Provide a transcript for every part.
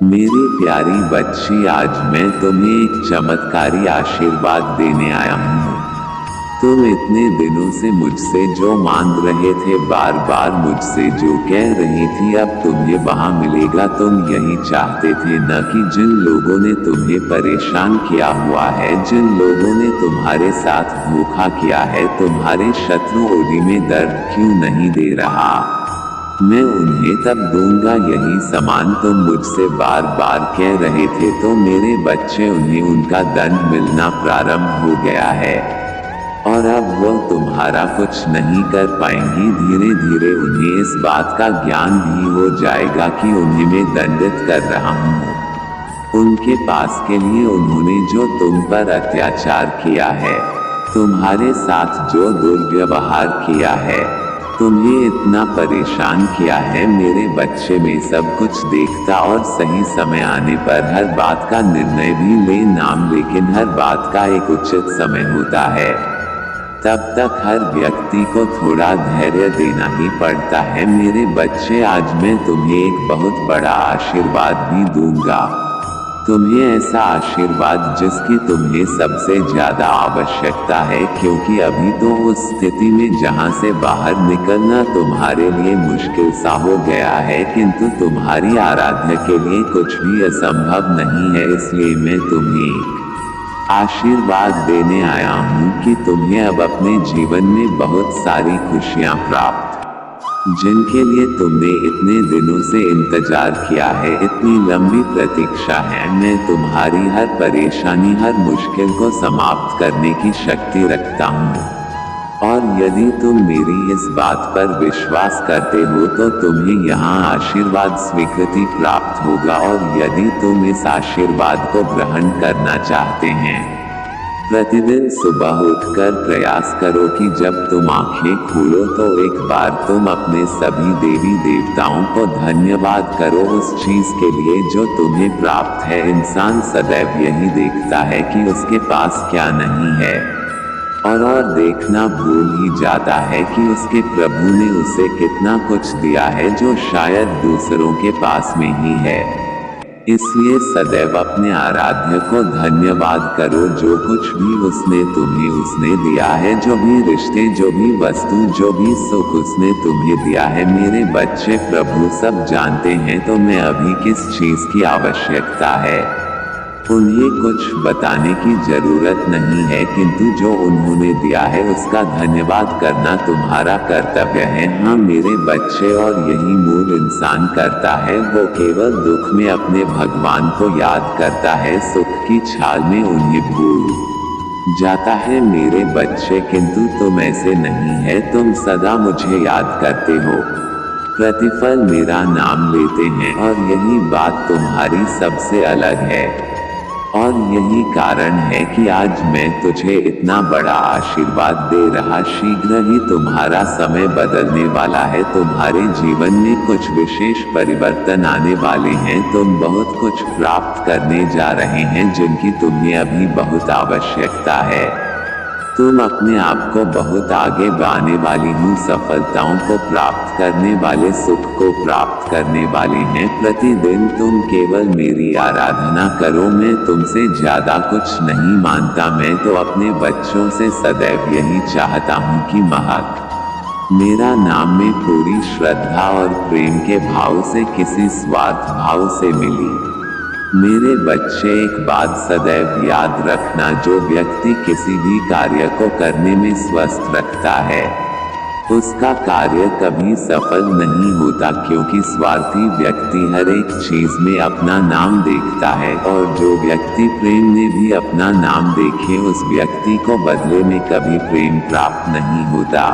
मेरी प्यारी बच्ची, आज मैं तुम्हें एक चमत्कारी आशीर्वाद देने आया हूँ। तुम इतने दिनों से मुझसे जो मांग रहे थे, बार बार मुझसे जो कह रही थी, अब तुम्हें वहाँ मिलेगा। तुम यही चाहते थे न कि जिन लोगों ने तुम्हें परेशान किया हुआ है, जिन लोगों ने तुम्हारे साथ धोखा किया है, तुम्हारे शत्रु ओडी में दर्द क्यों नहीं दे रहा, मैं उन्हें तब दूंगा। यही समान तुम मुझसे बार बार कह रहे थे, तो मेरे बच्चे, उन्हें उनका दंड मिलना प्रारंभ हो गया है और अब वो तुम्हारा कुछ नहीं कर पाएंगी। धीरे धीरे उन्हें इस बात का ज्ञान भी हो जाएगा कि उन्हें मैं दंडित कर रहा हूँ उनके पास के लिए। उन्होंने जो तुम पर अत्याचार किया है, तुम्हारे साथ जो दुर्व्यवहार किया है, तुम्हें इतना परेशान किया है, मेरे बच्चे में सब कुछ देखता और सही समय आने पर हर बात का निर्णय भी ले नाम, लेकिन हर बात का एक उचित समय होता है। तब तक हर व्यक्ति को थोड़ा धैर्य देना ही पड़ता है। मेरे बच्चे, आज मैं तुम्हें एक बहुत बड़ा आशीर्वाद भी दूंगा, तुम्हें ऐसा आशीर्वाद जिसकी तुम्हें सबसे ज्यादा आवश्यकता है, क्योंकि अभी तो उस स्थिति में जहां से बाहर निकलना तुम्हारे लिए मुश्किल सा हो गया है, किंतु तुम्हारी आराध्य के लिए कुछ भी असंभव नहीं है। इसलिए मैं तुम्हें एक आशीर्वाद देने आया हूँ कि तुम्हें अब अपने जीवन में बहुत सारी खुशियाँ प्राप्त, जिनके लिए तुमने इतने दिनों से इंतजार किया है, इतनी लंबी प्रतीक्षा है। मैं तुम्हारी हर परेशानी, हर मुश्किल को समाप्त करने की शक्ति रखता हूँ, और यदि तुम मेरी इस बात पर विश्वास करते हो तो तुम्हें यहाँ आशीर्वाद स्वीकृति प्राप्त होगा। और यदि तुम इस आशीर्वाद को ग्रहण करना चाहते हैं, प्रतिदिन सुबह उठकर प्रयास करो कि जब तुम आंखें खोलो तो एक बार तुम अपने सभी देवी देवताओं को धन्यवाद करो उस चीज के लिए जो तुम्हें प्राप्त है। इंसान सदैव यही देखता है कि उसके पास क्या नहीं है, और देखना भूल ही जाता है कि उसके प्रभु ने उसे कितना कुछ दिया है जो शायद दूसरों के पास में ही है। इसलिए सदैव अपने आराध्य को धन्यवाद करो, जो कुछ भी उसने दिया है, जो भी रिश्ते, जो भी वस्तु, जो भी सुख उसने तुम्हें दिया है। मेरे बच्चे, प्रभु सब जानते हैं तो मैं अभी किस चीज की आवश्यकता है, उन्हें कुछ बताने की जरूरत नहीं है, किंतु जो उन्होंने दिया है उसका धन्यवाद करना तुम्हारा कर्तव्य है। हाँ मेरे बच्चे, और यही मूल इंसान करता है, वो केवल दुख में अपने भगवान को याद करता है, सुख की छाल में उन्हें भूल जाता है। मेरे बच्चे, किंतु तुम ऐसे नहीं है, तुम सदा मुझे याद करते हो, प्रतिफल मेरा नाम लेते हैं, और यही बात तुम्हारी सबसे अलग है। और यही कारण है कि आज मैं तुझे इतना बड़ा आशीर्वाद दे रहा। शीघ्र ही तुम्हारा समय बदलने वाला है, तुम्हारे जीवन में कुछ विशेष परिवर्तन आने वाले हैं। तुम बहुत कुछ प्राप्त करने जा रहे हैं जिनकी तुम्हें अभी बहुत आवश्यकता है। तुम अपने आप को बहुत आगे बढ़ाने वाली हूँ, सफलताओं को प्राप्त करने वाले, सुख को प्राप्त करने वाले हैं। प्रतिदिन तुम केवल मेरी आराधना करो, मैं तुमसे ज्यादा कुछ नहीं मानता। मैं तो अपने बच्चों से सदैव यही चाहता हूँ कि महक मेरा नाम में पूरी श्रद्धा और प्रेम के भाव से, किसी स्वार्थ भाव से मिली। मेरे बच्चे, एक बात सदैव याद रखना, जो व्यक्ति किसी भी कार्य को करने में स्वस्थ रखता है, उसका कार्य कभी सफल नहीं होता, क्योंकि स्वार्थी व्यक्ति हर एक चीज में अपना नाम देखता है, और जो व्यक्ति प्रेम में भी अपना नाम देखे, उस व्यक्ति को बदले में कभी प्रेम प्राप्त नहीं होता।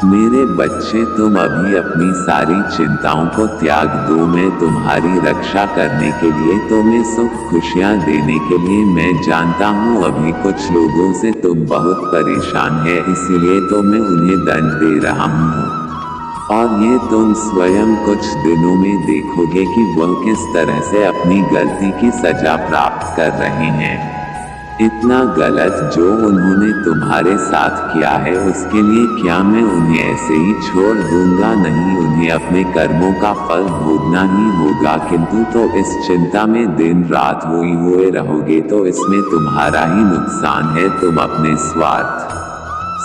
मेरे बच्चे, तुम अभी अपनी सारी चिंताओं को त्याग दो। मैं तुम्हारी रक्षा करने के लिए, तुम्हें सुख खुशियाँ देने के लिए, मैं जानता हूँ अभी कुछ लोगों से तुम बहुत परेशान है, इसीलिए तो मैं उन्हें दंड दे रहा हूँ, और ये तुम स्वयं कुछ दिनों में देखोगे कि वह किस तरह से अपनी गलती की सजा प्राप्त कर रहे हैं। इतना गलत जो उन्होंने तुम्हारे साथ किया है उसके लिए क्या मैं उन्हें ऐसे ही छोड़ दूंगा? नहीं, उन्हें अपने कर्मों का फल भोगना ही होगा। किंतु तो इस चिंता में दिन रात हुए रहोगे तो इसमें तुम्हारा ही नुकसान है। तुम अपने स्वार्थ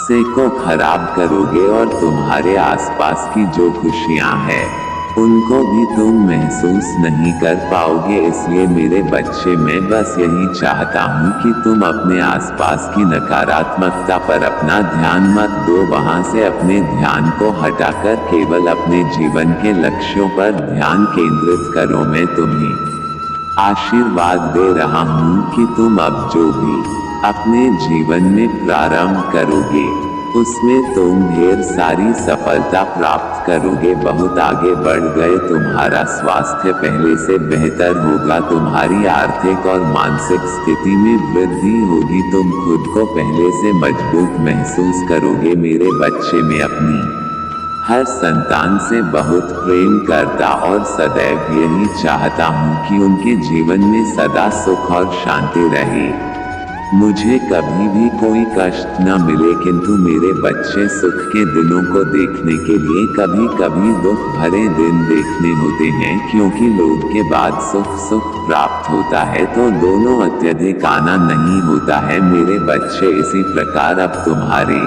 से को खराब करोगे और तुम्हारे आसपास की जो खुशियां हैं उनको भी तुम महसूस नहीं कर पाओगे। इसलिए मेरे बच्चे, मैं बस यही चाहता हूँ कि तुम अपने आसपास की नकारात्मकता पर अपना ध्यान मत दो। वहाँ से अपने ध्यान को हटाकर केवल अपने जीवन के लक्ष्यों पर ध्यान केंद्रित करो। मैं तुम्हें आशीर्वाद दे रहा हूँ कि तुम अब जो भी अपने जीवन में प्रारंभ करोगे उसमें तुम ढेर सारी सफलता प्राप्त करोगे। बहुत आगे बढ़ गए, तुम्हारा स्वास्थ्य पहले से बेहतर होगा, तुम्हारी आर्थिक और मानसिक स्थिति में वृद्धि होगी, तुम खुद को पहले से मजबूत महसूस करोगे। मेरे बच्चे, मैं अपनी हर संतान से बहुत प्रेम करता और सदैव यही चाहता हूँ कि उनके जीवन में सदा सुख और शांति रहे। मुझे कभी भी कोई कष्ट न मिले, किंतु मेरे बच्चे सुख के दिनों को देखने के लिए कभी कभी दुख भरे दिन देखने होते हैं, क्योंकि लोभ के बाद सुख प्राप्त होता है तो दोनों अत्यधिक आना नहीं होता है। मेरे बच्चे, इसी प्रकार अब तुम्हारे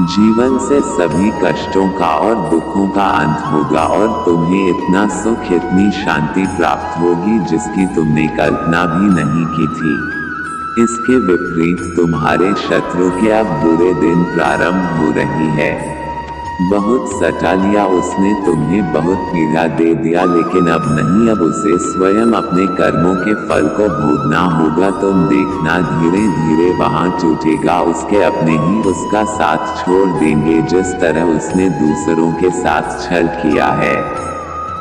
जीवन से सभी कष्टों का और दुखों का अंत होगा और तुम्हें इतना सुख, इतनी शांति प्राप्त होगी जिसकी तुमने कल्पना भी नहीं की थी। इसके विपरीत तुम्हारे शत्रु के अब बुरे दिन प्रारंभ हो रही है। बहुत सता लिया उसने, तुम्हें बहुत पीड़ा दे दिया, लेकिन अब नहीं, अब उसे स्वयं अपने कर्मों के फल को भोगना होगा। तुम देखना, धीरे धीरे वहां टूटेगा, उसके अपने ही उसका साथ छोड़ देंगे। जिस तरह उसने दूसरों के साथ छल किया है,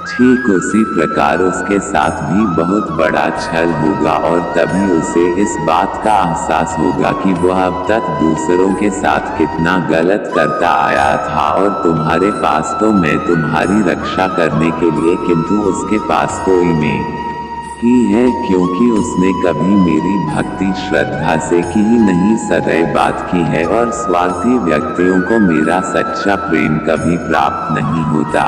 ठीक उसी प्रकार उसके साथ भी बहुत बड़ा छल होगा और तभी उसे इस बात का एहसास होगा कि वह अब तक दूसरों के साथ कितना गलत करता आया था और तुम्हारे पास तो मैं तुम्हारी रक्षा करने के लिए, किंतु उसके पास कोई मैं ही है, क्योंकि उसने कभी मेरी भक्ति श्रद्धा से की ही नहीं, सदैव बात की है और स्वार्थी व्यक्तियों को मेरा सच्चा प्रेम कभी प्राप्त नहीं होता।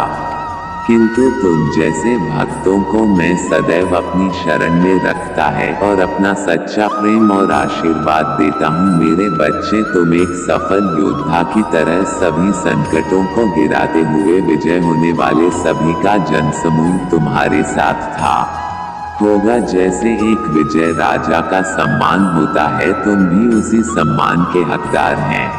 किंतु तुम जैसे भक्तों को मैं सदैव अपनी शरण में रखता है और अपना सच्चा प्रेम और आशीर्वाद देता हूँ। मेरे बच्चे, तुम एक सफल योद्धा की तरह सभी संकटों को गिराते हुए विजय होने वाले सभी का जनसमूह तुम्हारे साथ था होगा। जैसे एक विजय राजा का सम्मान होता है, तुम भी उसी सम्मान के हकदार हैं।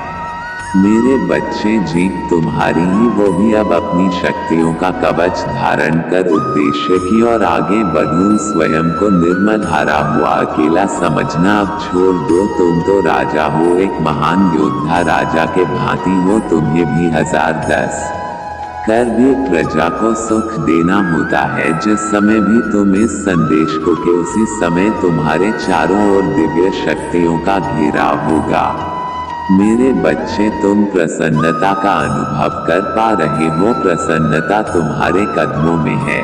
मेरे बच्चे, जीत तुम्हारी ही, वो भी अब अपनी शक्तियों का कवच धारण कर उद्देश्य की ओर आगे बढ़ूं। स्वयं को निर्मल हारा हुआ अकेला समझना अब छोड़ दो। तुम तो राजा हो, एक महान योद्धा राजा के भांति हो। तुम्हें भी 1010 कर भी प्रजा को सुख देना होता है। जिस समय भी तुम इस संदेश को के उसी समय तुम्हारे चारों ओर दिव्य शक्तियों का घेराव होगा। मेरे बच्चे, तुम प्रसन्नता का अनुभव कर पा रहे हो। प्रसन्नता तुम्हारे कदमों में है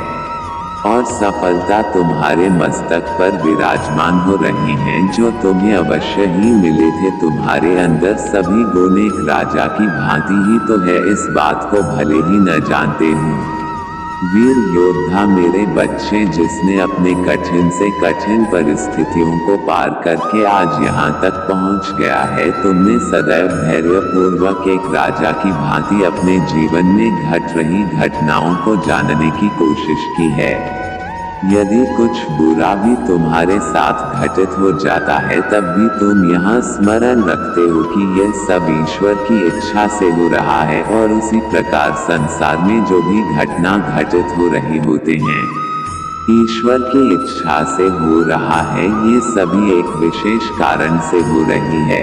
और सफलता तुम्हारे मस्तक पर विराजमान हो रही है, जो तुम्हें अवश्य ही मिले थे। तुम्हारे अंदर सभी गुण एक राजा की भांति ही तो है, इस बात को भले ही न जानते हूँ। वीर योद्धा, मेरे बच्चे, जिसने अपने कठिन से कठिन परिस्थितियों को पार करके आज यहाँ तक पहुँच गया है, तुमने सदैव धैर्यपूर्वक एक राजा की भांति अपने जीवन में घट रही घटनाओं को जानने की कोशिश की है। यदि कुछ बुरा भी तुम्हारे साथ घटित हो जाता है, तब भी तुम यहाँ स्मरण रखते हो कि यह सब ईश्वर की इच्छा से हो रहा है और उसी प्रकार संसार में जो भी घटना घटित हो रही होते हैं, ईश्वर की इच्छा से हो रहा है। ये सभी एक विशेष कारण से हो रही है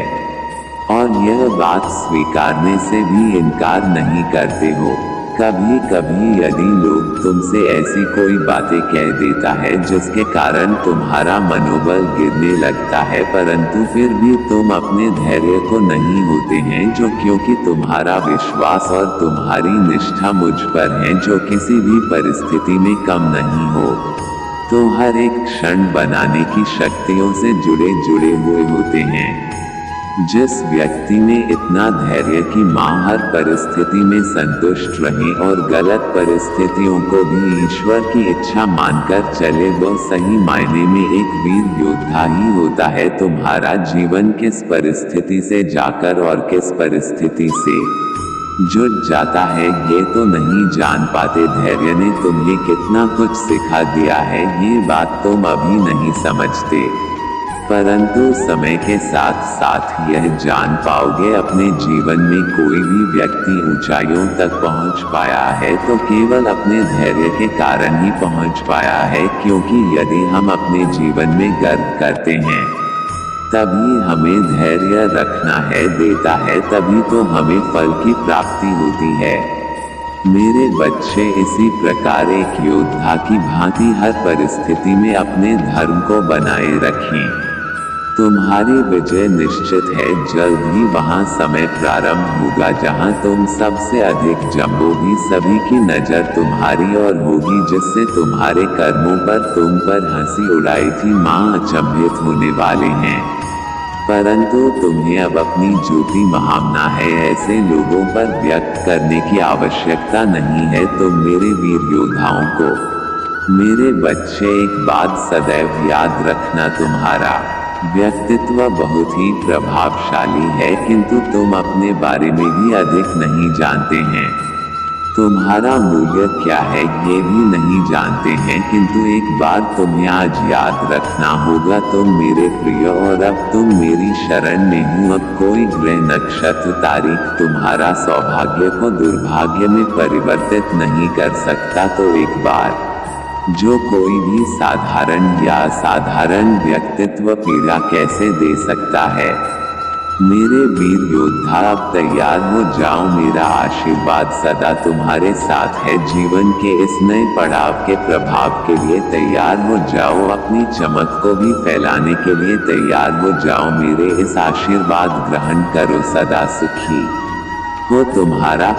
और यह बात स्वीकारने से भी इनकार नहीं करते हो। कभी कभी यदि लोग तुमसे ऐसी कोई बातें कह देता है जिसके कारण तुम्हारा मनोबल गिरने लगता है, परंतु फिर भी तुम अपने धैर्य को नहीं होते हैं, जो क्योंकि तुम्हारा विश्वास और तुम्हारी निष्ठा मुझ पर है, जो किसी भी परिस्थिति में कम नहीं हो। तो हर एक क्षण बनाने की शक्तियों से जुड़े हुए होते हैं। जिस व्यक्ति में इतना धैर्य कि माँ हर परिस्थिति में संतुष्ट रहे और गलत परिस्थितियों को भी ईश्वर की इच्छा मानकर चले, वो सही मायने में एक वीर योद्धा ही होता है। तुम्हारा जीवन किस परिस्थिति से जाकर और किस परिस्थिति से जुड़ जाता है ये तो नहीं जान पाते। धैर्य ने तुम्हें कितना कुछ सिखा दिया है ये बात तुम अभी नहीं समझते, परंतु समय के साथ साथ यह जान पाओगे। अपने जीवन में कोई भी व्यक्ति ऊंचाइयों तक पहुंच पाया है तो केवल अपने धैर्य के कारण ही पहुंच पाया है, क्योंकि यदि हम अपने जीवन में गर्व करते हैं तभी हमें धैर्य रखना है देता है, तभी तो हमें फल की प्राप्ति होती है। मेरे बच्चे, इसी प्रकार एक योद्धा की भांति हर परिस्थिति में अपने धर्म को बनाए रखें। तुम्हारी विजय निश्चित है। जल्द ही वहां समय प्रारंभ होगा जहां तुम सबसे अधिक जमोगी। सभी की नजर तुम्हारी ओर होगी, जिससे तुम्हारे कर्मों पर तुम पर हंसी उड़ाई थी माँ अचंभित होने वाले हैं। परंतु तुम्हें अब अपनी ज्योति महामना है, ऐसे लोगों पर व्यक्त करने की आवश्यकता नहीं है। तुम मेरे वीर योद्धाओं को, मेरे बच्चे, एक बात सदैव याद रखना, तुम्हारा व्यक्तित्व बहुत ही प्रभावशाली है, किंतु तुम अपने बारे में भी अधिक नहीं जानते हैं। तुम्हारा मूल्य क्या है ये भी नहीं जानते हैं, किंतु एक बात तुम्हें आज याद रखना होगा, तुम मेरे प्रिय और अब तुम मेरी शरण में हूँ। अब कोई ग्रह, नक्षत्र, तारीख तुम्हारा सौभाग्य को दुर्भाग्य में परिवर्तित नहीं कर सकता। तो एक बार जो कोई भी साधारण या असाधारण व्यक्तित्व पीड़ा कैसे दे सकता है। मेरे वीर योद्धा, अब तैयार हो जाओ। मेरा आशीर्वाद सदा तुम्हारे साथ है। जीवन के इस नए पड़ाव के प्रभाव के लिए तैयार हो जाओ। अपनी चमक को भी फैलाने के लिए तैयार हो जाओ। मेरे इस आशीर्वाद ग्रहण करो। सदा सुखी हो। तुम्हारा